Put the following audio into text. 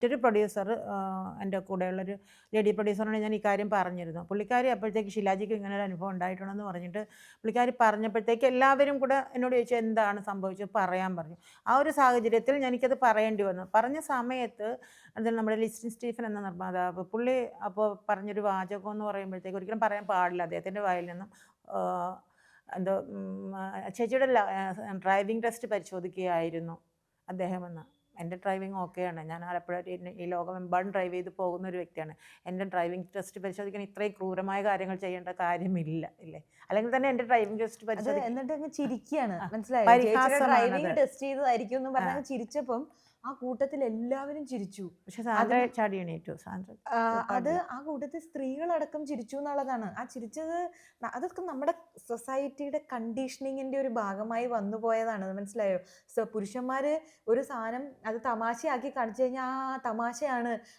മറ്റൊരു പ്രൊഡ്യൂസർ, എൻ്റെ കൂടെയുള്ളൊരു ലേഡി പ്രൊഡ്യൂസറിനോട് ഞാൻ ഈ കാര്യം പറഞ്ഞിരുന്നു. പുള്ളിക്കാരി അപ്പോഴത്തേക്ക് ഷീലാജിക്ക് ഇങ്ങനെ ഒരു അനുഭവം ഉണ്ടായിട്ടുണ്ടെന്ന് പറഞ്ഞിട്ട് പുള്ളിക്കാരി പറഞ്ഞപ്പോഴത്തേക്ക് എല്ലാവരും കൂടെ എന്നോട് ചോദിച്ചു എന്താണ് സംഭവിച്ചത് പറയാൻ പറഞ്ഞു. ആ ഒരു സാഹചര്യത്തിൽ എനിക്കത് പറയേണ്ടി വന്നു. പറഞ്ഞ സമയത്ത് അതിൽ നമ്മുടെ ലിസ്റ്റിൻ സ്റ്റീഫൻ എന്ന നിർമ്മാതാവ് പുള്ളി അപ്പോൾ പറഞ്ഞൊരു വാചകം എന്ന് പറയുമ്പോഴത്തേക്ക് ഒരിക്കലും പറയാൻ പാടില്ല അദ്ദേഹത്തിൻ്റെ വായിൽ നിന്നും. എന്തോ ചേച്ചിയുടെ ഡ്രൈവിംഗ് ടെസ്റ്റ് പരിശോധിക്കുകയായിരുന്നു അദ്ദേഹമെന്ന്. എൻ്റെ ഡ്രൈവിംഗ് ഓക്കെയാണ്. ഞാൻ ആലപ്പുഴ ഈ ലോകമെമ്പാടും ഡ്രൈവ് ചെയ്ത് പോകുന്ന ഒരു വ്യക്തിയാണ്. എൻ്റെ ഡ്രൈവിംഗ് ടെസ്റ്റ് പരിശോധിക്കാൻ ഇത്രയും ക്രൂരമായ കാര്യങ്ങൾ ചെയ്യേണ്ട കാര്യമില്ല ഇല്ലേ? അല്ലെങ്കിൽ തന്നെ എൻ്റെ ഡ്രൈവിംഗ് ടെസ്റ്റ് അത് പരിശോധിക്കാൻ എന്നിട്ട് അങ്ങ് ചിരിക്കുകയാണ്, മനസ്സിലായോ? ചേച്ചിയുടെ പരിഹാസമാണത്. ഡ്രൈവിംഗ് ടെസ്റ്റ് ചെയ്തതായിരിക്കും എന്ന് പറഞ്ഞ് ചിരിച്ചപ്പം ആ കൂട്ടത്തിൽ എല്ലാവരും ചിരിച്ചു. പക്ഷെ സാന്ദ്ര ചാടി എണീറ്റു. സാന്ദ്ര അത് ആ കൂട്ടത്തിൽ സ്ത്രീകളടക്കം ചിരിച്ചു എന്നുള്ളതാണ്. ആ ചിരിച്ചത് അതൊക്കെ നമ്മുടെ സൊസൈറ്റിയുടെ കണ്ടീഷനിങ്ങിന്റെ ഒരു ഭാഗമായി വന്നു പോയതാണ്, മനസ്സിലായോ? പുരുഷന്മാര് ഒരു സാധനം അത് തമാശയാക്കി കാണിച്ചു കഴിഞ്ഞാൽ ആ തമാശയാണ്,